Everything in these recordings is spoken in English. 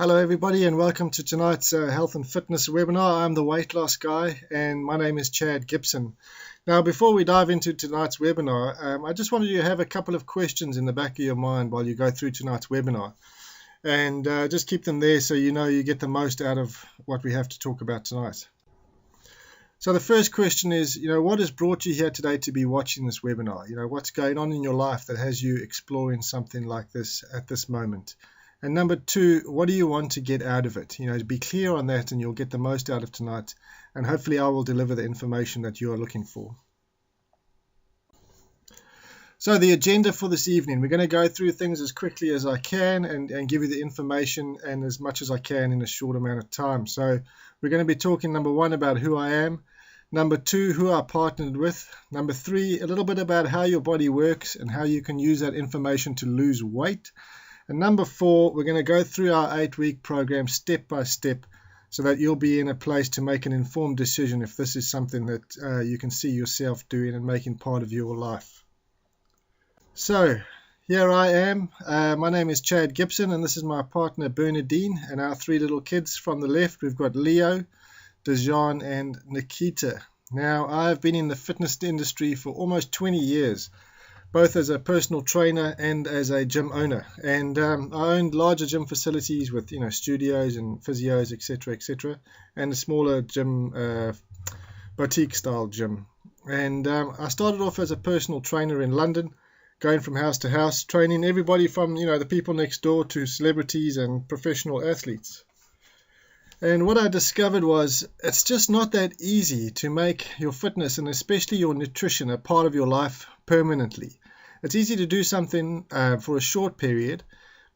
Hello everybody and welcome to tonight's health and fitness webinar. I'm the weight loss guy and my name is Chad Gibson. Now before we dive into tonight's webinar, I just wanted you to have a couple of questions in the back of your mind while you go through tonight's webinar. And just keep them there so you know you get the most out of what we have to talk about tonight. So the first question is, what has brought you here today to be watching this webinar? What's going on in your life that has you exploring something like this at this moment? And number two, what do you want to get out of it? Be clear on that and you'll get the most out of tonight. And hopefully I will deliver the information that you are looking for. So the agenda for this evening, we're going to go through things as quickly as I can and give you the information and as much as I can in a short amount of time. So we're going to be talking, number one, about who I am. Number two, who I partnered with. Number three, a little bit about how your body works and how you can use that information to lose weight. And number four, we're going to go through our 8-week program step by step so that you'll be in a place to make an informed decision if this is something that you can see yourself doing and making part of your life. So here I am. My name is Chad Gibson and this is my partner Bernadine and our three little kids. From the left, we've got Leo, Dejan and Nikita. Now, I've been in the fitness industry for almost 20 years. Both as a personal trainer and as a gym owner. And I owned larger gym facilities with, studios and physios, etc., and a smaller gym, boutique-style gym. And I started off as a personal trainer in London, going from house to house, training everybody from, the people next door to celebrities and professional athletes. And what I discovered was it's just not that easy to make your fitness and especially your nutrition a part of your life permanently. It's easy to do something for a short period,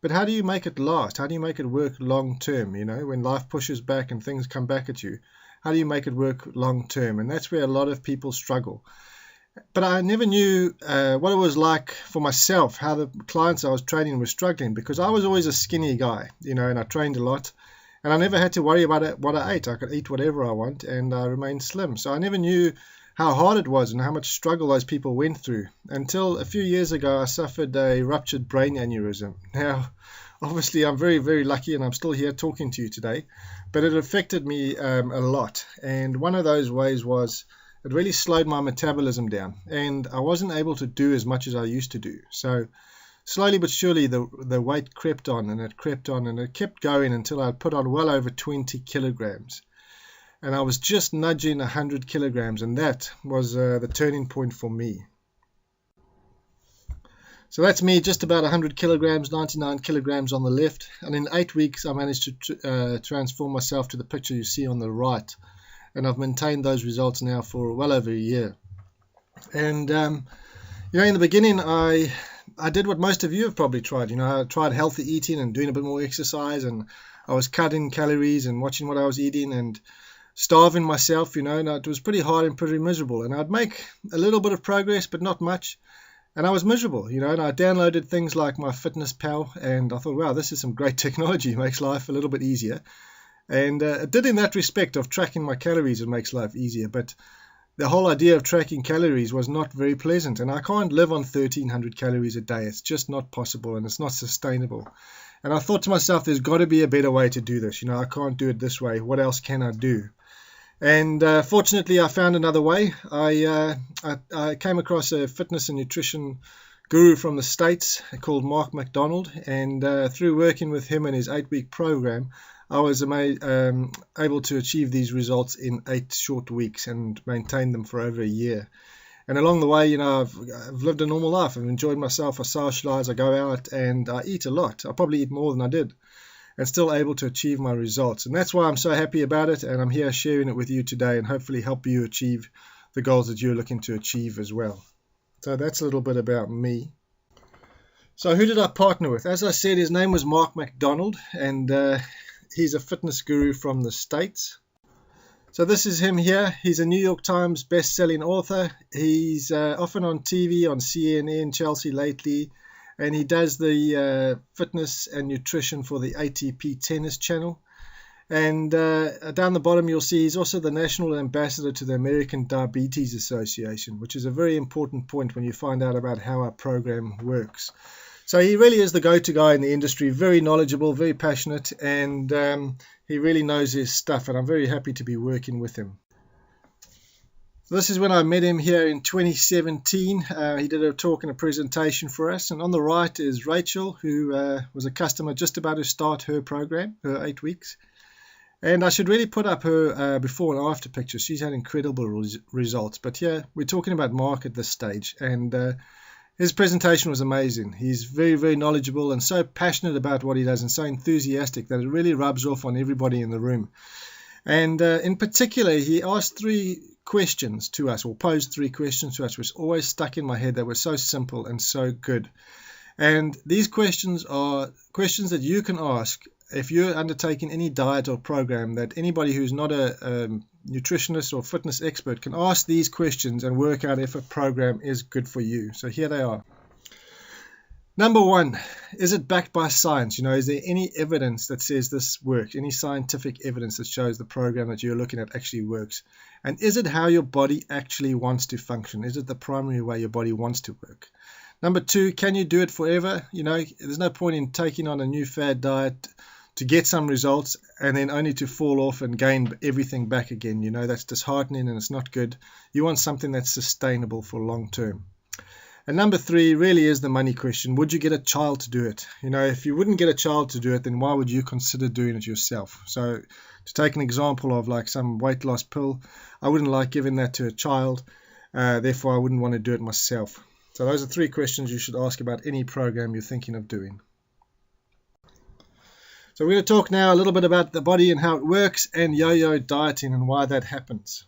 but how do you make it last? How do you make it work long term? When life pushes back and things come back at you, how do you make it work long term? And that's where a lot of people struggle. But I never knew what it was like for myself, how the clients I was training were struggling, because I was always a skinny guy, and I trained a lot. And I never had to worry about what I ate. I could eat whatever I want and I remained slim. So I never knew how hard it was and how much struggle those people went through until a few years ago I suffered a ruptured brain aneurysm. Now, obviously I'm very, very lucky and I'm still here talking to you today, but it affected me a lot. And one of those ways was it really slowed my metabolism down and I wasn't able to do as much as I used to do. So slowly but surely the weight crept on and it crept on and it kept going until I put on well over 20 kilograms. And I was just nudging 100 kilograms, and that was the turning point for me. So that's me, just about 100 kilograms, 99 kilograms on the left. And in 8 weeks, I managed to transform myself to the picture you see on the right. And I've maintained those results now for well over a year. And, in the beginning, I did what most of you have probably tried. I tried healthy eating and doing a bit more exercise, and I was cutting calories and watching what I was eating and starving myself, and it was pretty hard and pretty miserable. And I'd make a little bit of progress, but not much. And I was miserable, and I downloaded things like my Fitness Pal, and I thought, wow, this is some great technology. It makes life a little bit easier. And it did in that respect of tracking my calories, it makes life easier. But the whole idea of tracking calories was not very pleasant. And I can't live on 1,300 calories a day. It's just not possible, and it's not sustainable. And I thought to myself, there's got to be a better way to do this. I can't do it this way. What else can I do? And fortunately, I found another way. I came across a fitness and nutrition guru from the States called Mark McDonald. And through working with him and his 8-week program, I was able to achieve these results in 8 short weeks and maintain them for over a year. And along the way, I've lived a normal life. I've enjoyed myself. I socialize, I go out, and I eat a lot. I probably eat more than I did, and still able to achieve my results. And that's why I'm so happy about it, and I'm here sharing it with you today and hopefully help you achieve the goals that you're looking to achieve as well. So that's a little bit about me. So who did I partner with? As I said, his name was Mark McDonald, and he's a fitness guru from the States. So this is him here. He's a New York Times best-selling author. He's often on TV, on CNN, Chelsea lately, and he does the fitness and nutrition for the ATP tennis channel. And down the bottom you'll see he's also the national ambassador to the American Diabetes Association, which is a very important point when you find out about how our program works. So he really is the go-to guy in the industry, very knowledgeable, very passionate, and he really knows his stuff, and I'm very happy to be working with him. So this is when I met him here in 2017. He did a talk and a presentation for us, and on the right is Rachel, who was a customer just about to start her program, her 8 weeks. And I should really put up her before and after pictures. She's had incredible results. But yeah, we're talking about Mark at this stage, and his presentation was amazing. He's very, very knowledgeable and so passionate about what he does and so enthusiastic that it really rubs off on everybody in the room. And in particular, he asked 3 questions to us, or posed 3 questions to us, which always stuck in my head, that were so simple and so good. And these questions are questions that you can ask if you're undertaking any diet or program, that anybody who's not a nutritionist or fitness expert can ask these questions and work out if a program is good for you. So here they are. Number 1, is it backed by science? Is there any evidence that says this works? Any scientific evidence that shows the program that you're looking at actually works? And is it how your body actually wants to function? Is it the primary way your body wants to work? Number 2, can you do it forever? There's no point in taking on a new fad diet to get some results and then only to fall off and gain everything back again. That's disheartening and it's not good. You want something that's sustainable for long term. And number 3 really is the money question. Would you get a child to do it? If you wouldn't get a child to do it, then why would you consider doing it yourself? So to take an example of like some weight loss pill, I wouldn't like giving that to a child. Therefore, I wouldn't want to do it myself. So those are 3 questions you should ask about any program you're thinking of doing. So we're going to talk now a little bit about the body and how it works, and yo-yo dieting and why that happens.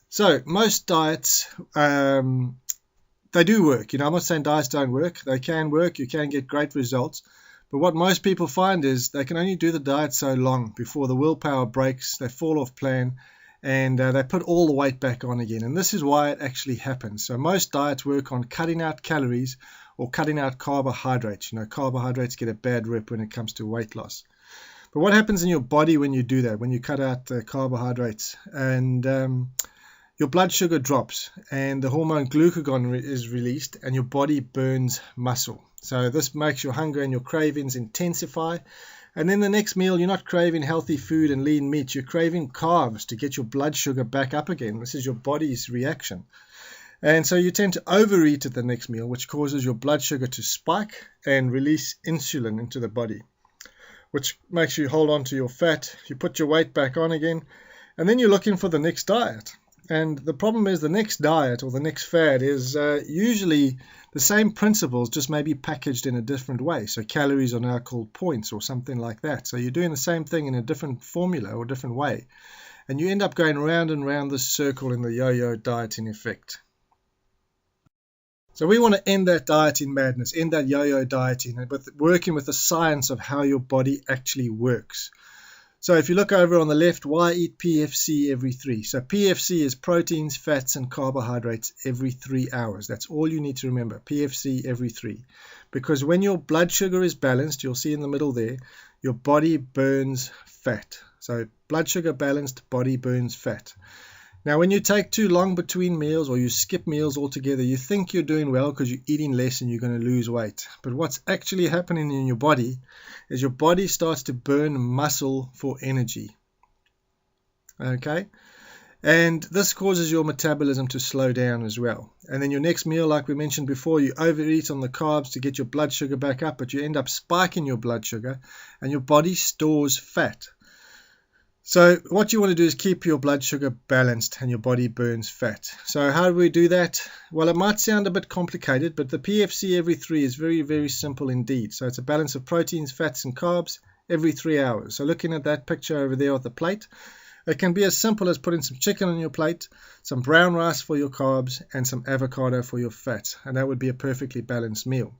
So most diets, they do work. I'm not saying diets don't work. They can work. You can get great results. But what most people find is they can only do the diet so long before the willpower breaks, they fall off plan, and they put all the weight back on again. And this is why it actually happens. So most diets work on cutting out calories or cutting out carbohydrates. Carbohydrates get a bad rep when it comes to weight loss. But what happens in your body when you do that, when you cut out carbohydrates? And your blood sugar drops and the hormone glucagon is released and your body burns muscle. So this makes your hunger and your cravings intensify. And then the next meal, you're not craving healthy food and lean meat. You're craving carbs to get your blood sugar back up again. This is your body's reaction. And so you tend to overeat at the next meal, which causes your blood sugar to spike and release insulin into the body, which makes you hold on to your fat. You put your weight back on again, and then you're looking for the next diet. And the problem is the next diet or the next fad is usually the same principles, just maybe packaged in a different way. So calories are now called points or something like that. So you're doing the same thing in a different formula or different way. And you end up going round and round this circle in the yo-yo dieting effect. So we want to end that dieting madness, end that yo-yo dieting, but working with the science of how your body actually works. So if you look over on the left, why eat PFC every 3? So PFC is proteins, fats, and carbohydrates every 3 hours. That's all you need to remember, PFC every 3. Because when your blood sugar is balanced, you'll see in the middle there, your body burns fat. So blood sugar balanced, body burns fat. Now, when you take too long between meals or you skip meals altogether, you think you're doing well because you're eating less and you're going to lose weight. But what's actually happening in your body is your body starts to burn muscle for energy. Okay? And this causes your metabolism to slow down as well. And then your next meal, like we mentioned before, you overeat on the carbs to get your blood sugar back up, but you end up spiking your blood sugar and your body stores fat. So what you want to do is keep your blood sugar balanced and your body burns fat. So how do we do that? Well, it might sound a bit complicated, but the PFC every 3 is very, very simple indeed. So it's a balance of proteins, fats, and carbs every 3 hours. So looking at that picture over there on the plate, it can be as simple as putting some chicken on your plate, some brown rice for your carbs, and some avocado for your fats. And that would be a perfectly balanced meal.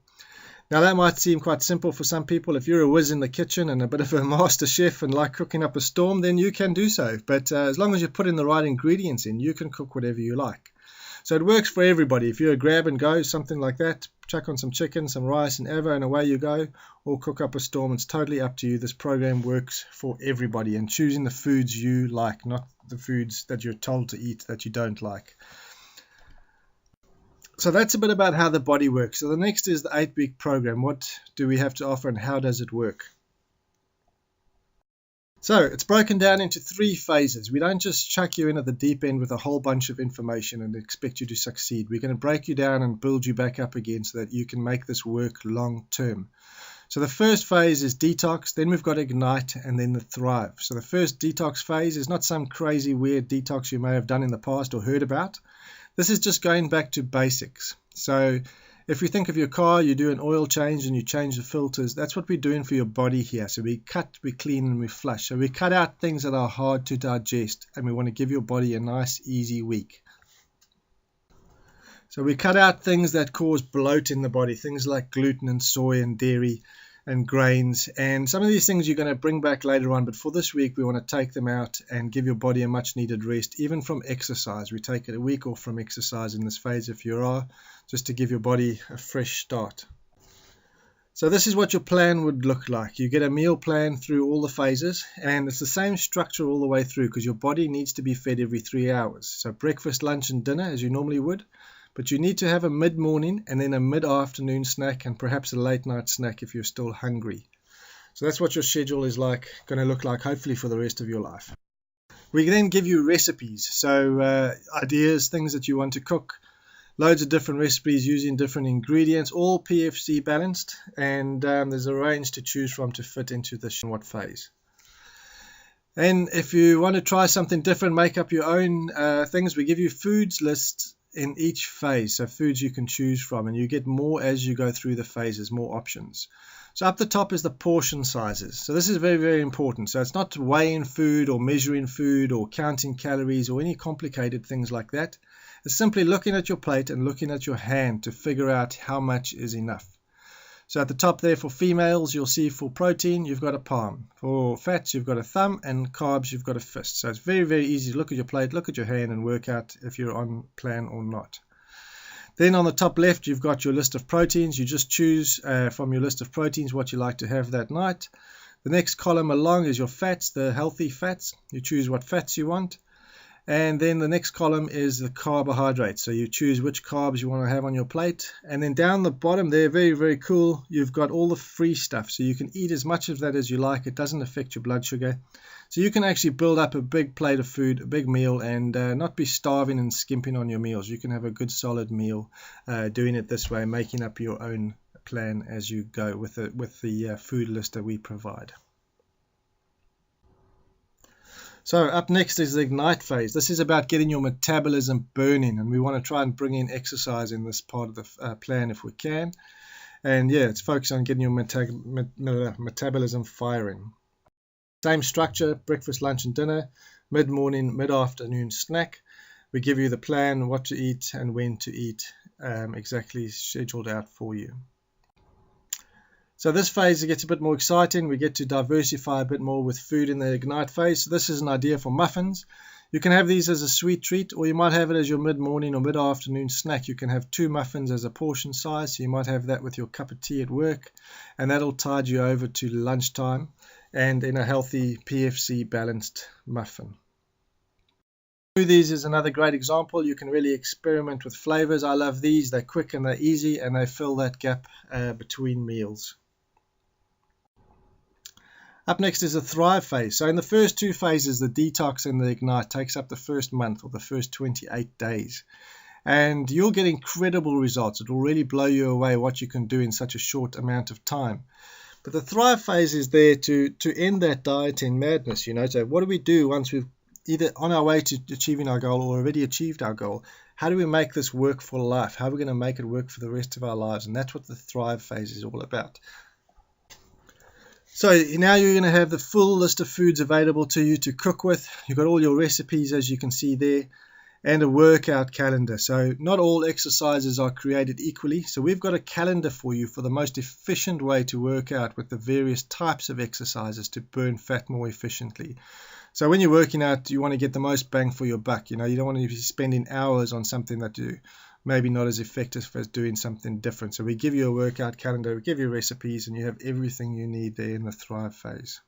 Now that might seem quite simple for some people. If you're a whiz in the kitchen and a bit of a master chef and like cooking up a storm, then you can do so. But as long as you put in the right ingredients in, you can cook whatever you like. So it works for everybody. If you're a grab and go, something like that, chuck on some chicken, some rice and avo and away you go, or cook up a storm. It's totally up to you. This program works for everybody, and choosing the foods you like, not the foods that you're told to eat that you don't like. So that's a bit about how the body works. So the next is the 8-week program. What do we have to offer and how does it work? So it's broken down into 3 phases. We don't just chuck you in at the deep end with a whole bunch of information and expect you to succeed. We're going to break you down and build you back up again so that you can make this work long term. So the first phase is detox, then we've got ignite, and then the thrive. So the first detox phase is not some crazy weird detox you may have done in the past or heard about. This is just going back to basics. So if you think of your car, you do an oil change and you change the filters. That's what we're doing for your body here. So we cut, we clean, and we flush. So we cut out things that are hard to digest, and we want to give your body a nice, easy week. So we cut out things that cause bloat in the body, things like gluten and soy and dairy and grains. And some of these things you're going to bring back later on, but for this week, we want to take them out and give your body a much needed rest, even from exercise. We take it a week off from exercise in this phase if you are, just to give your body a fresh start. So this is what your plan would look like. You get a meal plan through all the phases, and it's the same structure all the way through because your body needs to be fed every 3 hours. So breakfast, lunch, and dinner as you normally would. But you need to have a mid-morning and then a mid-afternoon snack and perhaps a late-night snack if you're still hungry. So that's what your schedule is going to look like, hopefully for the rest of your life. We then give you recipes, so ideas, things that you want to cook, loads of different recipes using different ingredients, all PFC balanced, and there's a range to choose from to fit into this what phase. And if you want to try something different, make up your own things, we give you foods lists in each phase, so foods you can choose from, and you get more as you go through the phases, more options. So up the top is the portion sizes. So this is very, very important. So it's not weighing food or measuring food or counting calories or any complicated things like that. It's simply looking at your plate and looking at your hand to figure out how much is enough. So at the top there for females, you'll see for protein, you've got a palm. For fats, you've got a thumb, and carbs, you've got a fist. So it's very, very easy to look at your plate, look at your hand, and work out if you're on plan or not. Then on the top left, you've got your list of proteins. You just choose from your list of proteins what you like to have that night. The next column along is your fats, the healthy fats. You choose what fats you want. And then the next column is the carbohydrates. So you choose which carbs you want to have on your plate. And then down the bottom there, very, very cool, you've got all the free stuff. So you can eat as much of that as you like. It doesn't affect your blood sugar. So you can actually build up a big plate of food, a big meal, and not be starving and skimping on your meals. You can have a good solid meal doing it this way, making up your own plan as you go with the food list that we provide. So up next is the ignite phase. This is about getting your metabolism burning, and we want to try and bring in exercise in this part of the plan if we can. And yeah, it's focused on getting your metabolism firing. Same structure, breakfast, lunch, and dinner, mid-morning, mid-afternoon snack. We give you the plan, what to eat and when to eat, exactly scheduled out for you. So this phase, it gets a bit more exciting. We get to diversify a bit more with food in the ignite phase. So this is an idea for muffins. You can have these as a sweet treat, or you might have it as your mid-morning or mid-afternoon snack. You can have 2 muffins as a portion size. So you might have that with your cup of tea at work, and that'll tide you over to lunchtime and in a healthy PFC balanced muffin. Smoothies is another great example. You can really experiment with flavors. I love these. They're quick and they're easy, and they fill that gap between meals. Up next is the thrive phase. So in the first 2 phases, the detox and the ignite takes up the first month or the first 28 days. And you'll get incredible results. It will really blow you away what you can do in such a short amount of time. But the thrive phase is there to end that dieting madness. So what do we do once we've either on our way to achieving our goal or already achieved our goal? How do we make this work for life? How are we going to make it work for the rest of our lives? And that's what the thrive phase is all about. So now you're going to have the full list of foods available to you to cook with. You've got all your recipes, as you can see there, and a workout calendar. So not all exercises are created equally. So we've got a calendar for you for the most efficient way to work out with the various types of exercises to burn fat more efficiently. So when you're working out, you want to get the most bang for your buck. You don't want to be spending hours on something that you maybe not as effective as doing something different. So we give you a workout calendar, we give you recipes, and you have everything you need there in the thrive phase.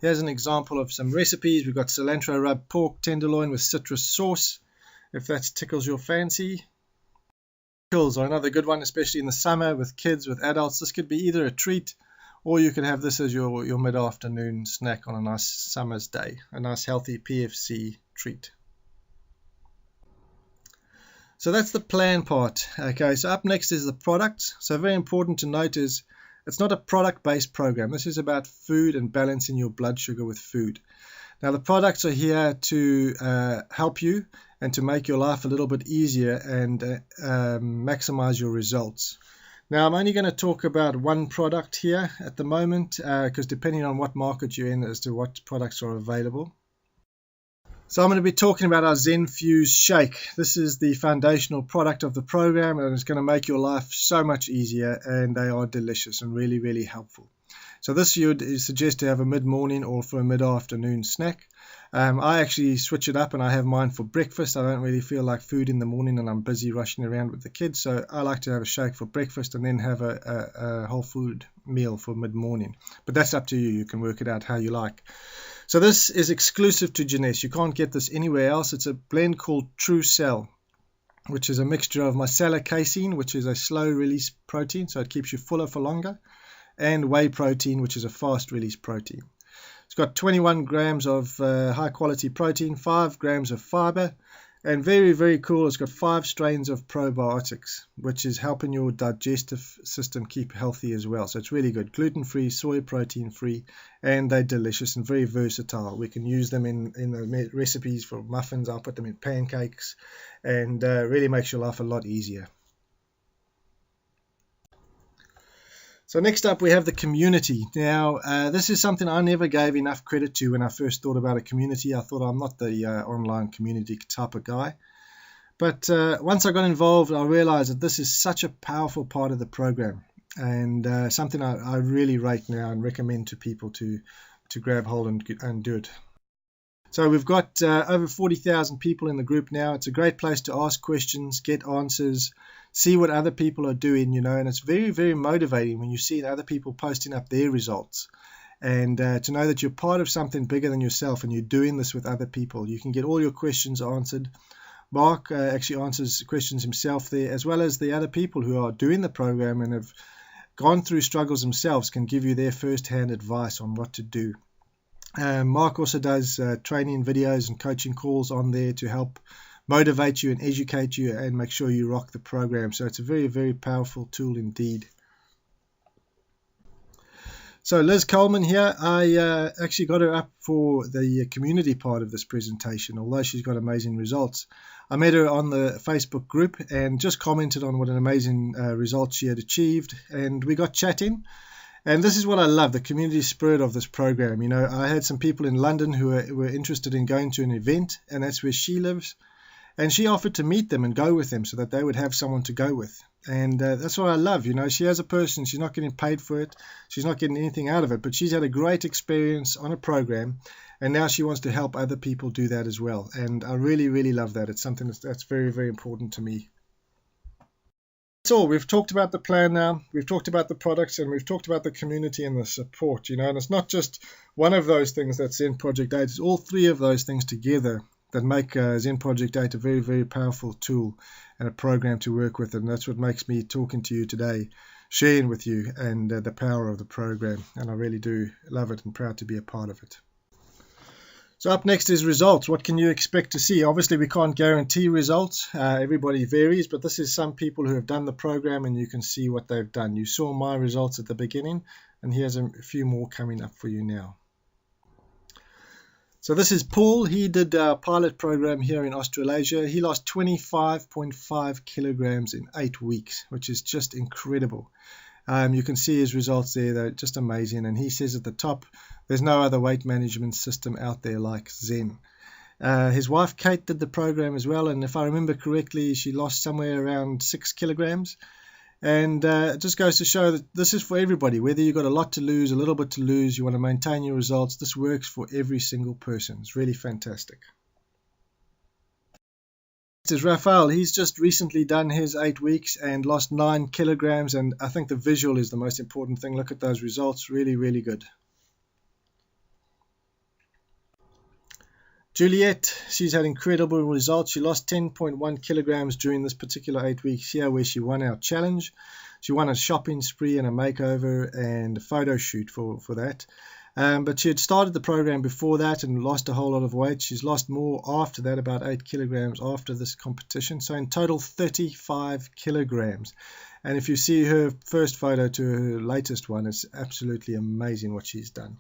Here's an example of some recipes. We've got cilantro rub pork tenderloin with citrus sauce. if that tickles your fancy. Pickles are another good one, especially in the summer with kids, with adults. This could be either a treat, or you could have this as your mid-afternoon snack on a nice summer's day, a nice healthy PFC treat. So that's the plan part. Okay, so up next is the products. So very important to note is it's not a product-based program. This is about food and balancing your blood sugar with food. Now the products are here to help you and to make your life a little bit easier and maximize your results. Now I'm only going to talk about one product here at the moment because depending on what market you're in as to what products are available. So I'm going to be talking about our Zen Fuse Shake. This is the foundational product of the program, and it's going to make your life so much easier, and they are delicious and really, really helpful. So this you would suggest to have a mid-morning or for a mid-afternoon snack. I actually switch it up and I have mine for breakfast. I don't really feel like food in the morning and I'm busy rushing around with the kids, so I like to have a shake for breakfast and then have a whole food meal for mid-morning. But that's up to you. You can work it out how you like. So this is exclusive to Jeunesse. You can't get this anywhere else. It's a blend called True Cell, which is a mixture of micella casein, which is a slow release protein, so it keeps you fuller for longer, and whey protein, which is a fast release protein. It's got 21 grams of high quality protein, 5 grams of fiber, and very, very cool, it's got 5 strains of probiotics, which is helping your digestive system keep healthy as well. So it's really good. Gluten-free, soy protein-free, and they're delicious and very versatile. We can use them in the recipes for muffins. I'll put them in pancakes, and really makes your life a lot easier. So next up we have the community. Now this is something I never gave enough credit to when I first thought about a community. I thought I'm not the online community type of guy. But once I got involved, I realized that this is such a powerful part of the program, and something I really rate now and recommend to people to grab hold and do it. So we've got over 40,000 people in the group now. It's a great place to ask questions, get answers, see what other people are doing, and it's very, very motivating when you see other people posting up their results. And to know that you're part of something bigger than yourself and you're doing this with other people. You can get all your questions answered. Mark actually answers questions himself there, as well as the other people who are doing the program and have gone through struggles themselves can give you their first-hand advice on what to do. Mark also does training videos and coaching calls on there to help motivate you and educate you and make sure you rock the program. So it's a very, very powerful tool indeed. So Liz Coleman here, I actually got her up for the community part of this presentation, although she's got amazing results. I met her on the Facebook group and just commented on what an amazing result she had achieved, and we got chatting. And this is what I love, the community spirit of this program. I had some people in London who were interested in going to an event, and that's where she lives. And she offered to meet them and go with them so that they would have someone to go with. And that's what I love. She has a person, she's not getting paid for it, she's not getting anything out of it, but she's had a great experience on a program, and now she wants to help other people do that as well. And I really, really love that. It's something that's very, very important to me. That's all. We've talked about the plan now, we've talked about the products, and we've talked about the community and the support, and it's not just one of those things that's Zen Project 8, it's all three of those things together that make Zen Project 8 a very, very powerful tool and a program to work with. And that's what makes me talking to you today, sharing with you and the power of the program. And I really do love it and proud to be a part of it. So up next is results. What can you expect to see? Obviously, we can't guarantee results. Everybody varies, but this is some people who have done the program and you can see what they've done. You saw my results at the beginning, and here's a few more coming up for you now. So this is Paul. He did a pilot program here in Australasia. He lost 25.5 kilograms in 8 weeks, which is just incredible. You can see his results there. They're just amazing. And he says at the top, there's no other weight management system out there like Zen. His wife, Kate, did the program as well. And if I remember correctly, she lost somewhere around 6 kilograms. And it just goes to show that this is for everybody. Whether you've got a lot to lose, a little bit to lose, you want to maintain your results, this works for every single person. It's really fantastic. This is Raphael. He's just recently done his 8 weeks and lost 9 kilograms. And I think the visual is the most important thing. Look at those results. Really, really good. Juliet, she's had incredible results. She lost 10.1 kilograms during this particular 8 weeks here, where she won our challenge. She won a shopping spree and a makeover and a photo shoot for that. But she had started the program before that and lost a whole lot of weight. She's lost more after that, about 8 kilograms after this competition. So in total, 35 kilograms. And if you see her first photo to her latest one, it's absolutely amazing what she's done.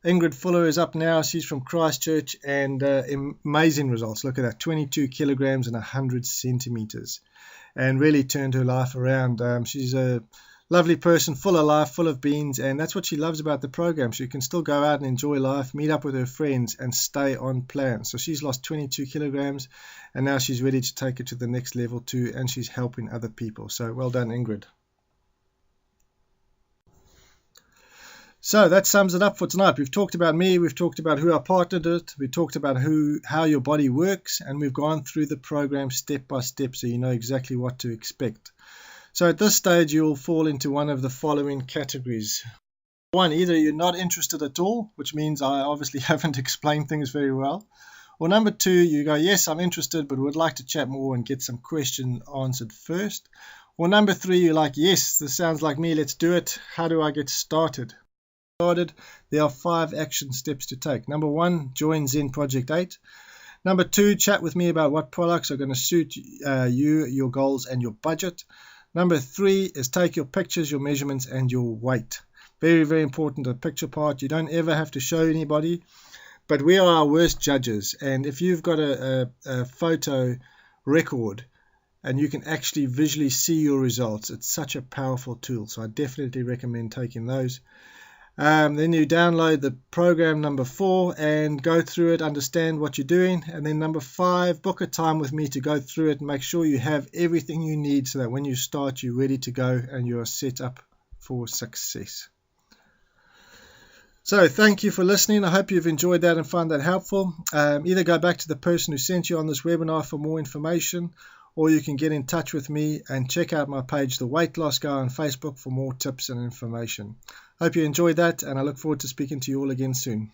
Ingrid Fuller is up now. She's from Christchurch, and amazing results. Look at that, 22 kilograms and 100 centimeters, and really turned her life around. She's a lovely person, full of life, full of beans, and that's what she loves about the program. She can still go out and enjoy life, meet up with her friends, and stay on plan. So she's lost 22 kilograms, and now she's ready to take it to the next level too, and she's helping other people. So well done, Ingrid. So that sums it up for tonight. We've talked about me, we've talked about who I partnered with, we talked about how your body works, and we've gone through the program step by step so you know exactly what to expect. So at this stage, you'll fall into one of the following categories. One, either you're not interested at all, which means I obviously haven't explained things very well. Or number two, you go, yes, I'm interested, but would like to chat more and get some questions answered first. Or number three, you're like, yes, this sounds like me, let's do it. How do I get started? There are 5 action steps to take. Number 1, join Zen Project 8. Number 2, chat with me about what products are going to suit you, your goals, and your budget. Number 3 is take your pictures, your measurements, and your weight. Very, very important, the picture part. You don't ever have to show anybody, but we are our worst judges. And if you've got a photo record and you can actually visually see your results, it's such a powerful tool. So I definitely recommend taking those. Then you download the program number 4 and go through it, understand what you're doing. And then number 5, book a time with me to go through it and make sure you have everything you need so that when you start, you're ready to go and you're set up for success. So thank you for listening. I hope you've enjoyed that and found that helpful. Either go back to the person who sent you on this webinar for more information, or you can get in touch with me and check out my page, The Weight Loss Guy, on Facebook for more tips and information. Hope you enjoyed that, and I look forward to speaking to you all again soon.